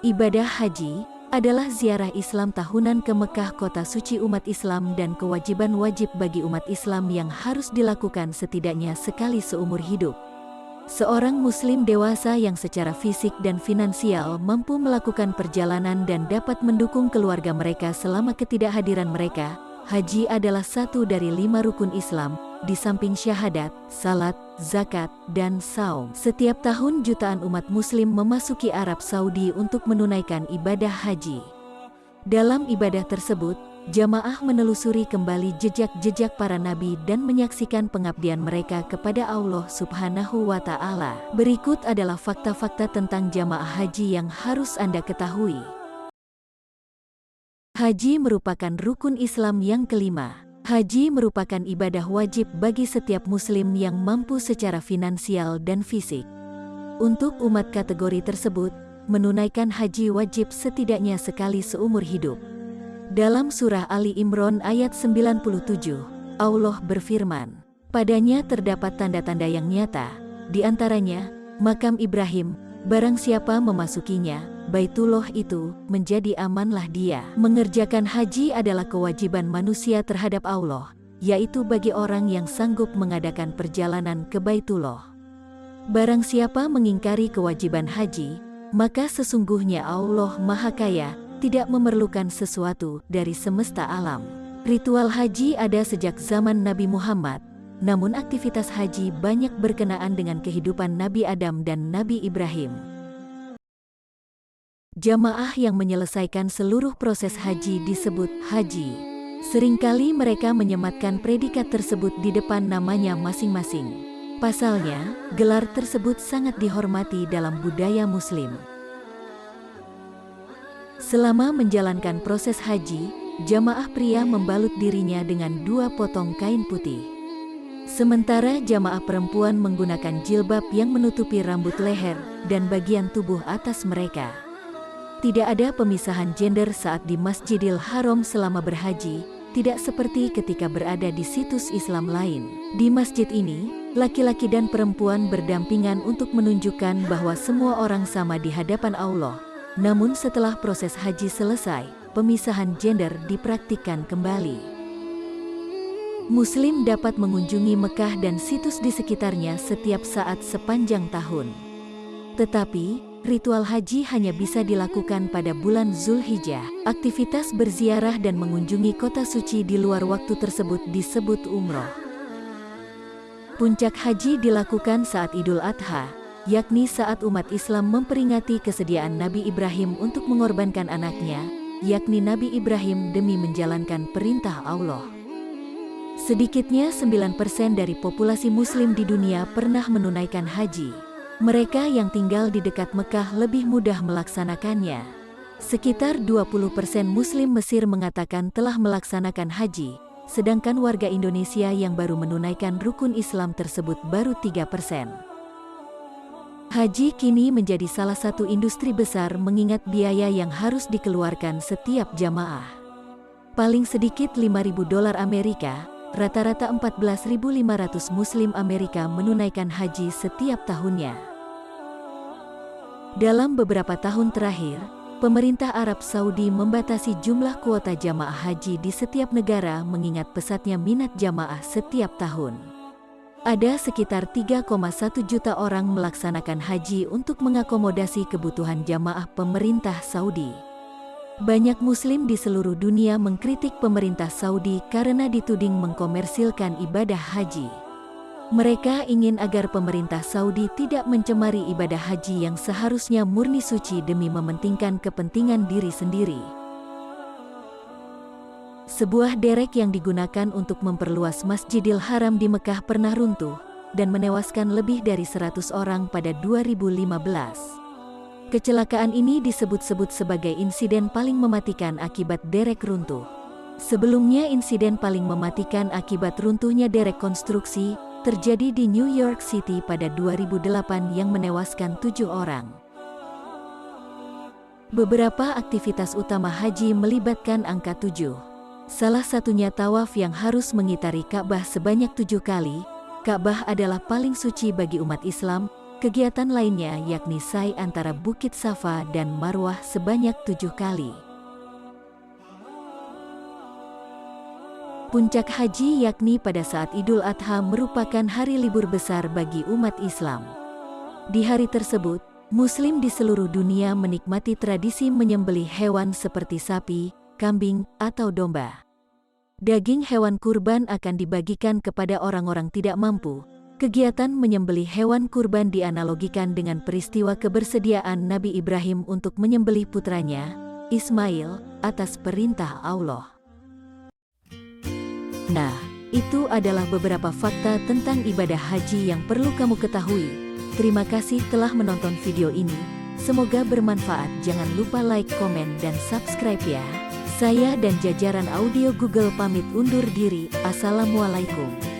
Ibadah haji adalah ziarah Islam tahunan ke Mekah, kota suci umat Islam, dan kewajiban wajib bagi umat Islam yang harus dilakukan setidaknya sekali seumur hidup. Seorang muslim dewasa yang secara fisik dan finansial mampu melakukan perjalanan dan dapat mendukung keluarga mereka selama ketidakhadiran mereka, haji adalah satu dari 5 rukun Islam, di samping syahadat, salat, zakat, dan saum. Setiap tahun jutaan umat muslim memasuki Arab Saudi untuk menunaikan ibadah haji. Dalam ibadah tersebut, jamaah menelusuri kembali jejak-jejak para nabi dan menyaksikan pengabdian mereka kepada Allah Subhanahu wa Ta'ala. Berikut adalah fakta-fakta tentang jamaah haji yang harus Anda ketahui. Haji merupakan rukun Islam yang kelima. Haji merupakan ibadah wajib bagi setiap muslim yang mampu secara finansial dan fisik. Untuk umat kategori tersebut, menunaikan haji wajib setidaknya sekali seumur hidup. Dalam surah Ali Imran ayat 97, Allah berfirman, "Padanya terdapat tanda-tanda yang nyata, di antaranya makam Ibrahim, barang siapa memasukinya, Baitullah itu, menjadi amanlah dia." Mengerjakan haji adalah kewajiban manusia terhadap Allah, yaitu bagi orang yang sanggup mengadakan perjalanan ke Baitullah. Barang siapa mengingkari kewajiban haji, maka sesungguhnya Allah Maha Kaya, tidak memerlukan sesuatu dari semesta alam. Ritual haji ada sejak zaman Nabi Muhammad, namun aktivitas haji banyak berkenaan dengan kehidupan Nabi Adam dan Nabi Ibrahim. Jamaah yang menyelesaikan seluruh proses haji disebut haji. Seringkali mereka menyematkan predikat tersebut di depan namanya masing-masing. Pasalnya, gelar tersebut sangat dihormati dalam budaya Muslim. Selama menjalankan proses haji, jamaah pria membalut dirinya dengan 2 potong kain putih. Sementara jamaah perempuan menggunakan jilbab yang menutupi rambut leher dan bagian tubuh atas mereka. Tidak ada pemisahan gender saat di Masjidil Haram selama berhaji, tidak seperti ketika berada di situs Islam lain. Di masjid ini, laki-laki dan perempuan berdampingan untuk menunjukkan bahwa semua orang sama di hadapan Allah. Namun setelah proses haji selesai, pemisahan gender dipraktikkan kembali. Muslim dapat mengunjungi Mekah dan situs di sekitarnya setiap saat sepanjang tahun. Tetapi, ritual haji hanya bisa dilakukan pada bulan Zulhijjah. Aktivitas berziarah dan mengunjungi kota suci di luar waktu tersebut disebut umroh. Puncak haji dilakukan saat Idul Adha, yakni saat umat Islam memperingati kesediaan Nabi Ibrahim untuk mengorbankan anaknya, yakni Nabi Ibrahim demi menjalankan perintah Allah. Sedikitnya 9% dari populasi muslim di dunia pernah menunaikan haji. Mereka yang tinggal di dekat Mekah lebih mudah melaksanakannya. Sekitar 20% muslim Mesir mengatakan telah melaksanakan haji, sedangkan warga Indonesia yang baru menunaikan rukun Islam tersebut baru 3%. Haji kini menjadi salah satu industri besar mengingat biaya yang harus dikeluarkan setiap jamaah. Paling sedikit $5.000 Amerika, rata-rata 14.500 Muslim Amerika menunaikan haji setiap tahunnya. Dalam beberapa tahun terakhir, pemerintah Arab Saudi membatasi jumlah kuota jamaah haji di setiap negara mengingat pesatnya minat jamaah setiap tahun. Ada sekitar 3,1 juta orang melaksanakan haji untuk mengakomodasi kebutuhan jamaah pemerintah Saudi. Banyak muslim di seluruh dunia mengkritik pemerintah Saudi karena dituding mengkomersilkan ibadah haji. Mereka ingin agar pemerintah Saudi tidak mencemari ibadah haji yang seharusnya murni suci demi mementingkan kepentingan diri sendiri. Sebuah derek yang digunakan untuk memperluas Masjidil Haram di Mekah pernah runtuh dan menewaskan lebih dari 100 orang pada 2015. Kecelakaan ini disebut-sebut sebagai insiden paling mematikan akibat derek runtuh. Sebelumnya insiden paling mematikan akibat runtuhnya derek konstruksi terjadi di New York City pada 2008 yang menewaskan 7 orang. Beberapa aktivitas utama haji melibatkan angka 7. Salah satunya tawaf yang harus mengitari Ka'bah sebanyak 7 kali. Ka'bah adalah paling suci bagi umat Islam, Kegiatan lainnya yakni sa'i antara Bukit Safa dan Marwah sebanyak 7 kali. Puncak haji yakni pada saat Idul Adha merupakan hari libur besar bagi umat Islam. Di hari tersebut, Muslim di seluruh dunia menikmati tradisi menyembelih hewan seperti sapi, kambing, atau domba. Daging hewan kurban akan dibagikan kepada orang-orang tidak mampu. Kegiatan menyembelih hewan kurban dianalogikan dengan peristiwa kebersediaan Nabi Ibrahim untuk menyembelih putranya, Ismail, atas perintah Allah. Nah, itu adalah beberapa fakta tentang ibadah haji yang perlu kamu ketahui. Terima kasih telah menonton video ini. Semoga bermanfaat. Jangan lupa like, komen, dan subscribe ya. Saya dan jajaran audio Google pamit undur diri. Assalamualaikum.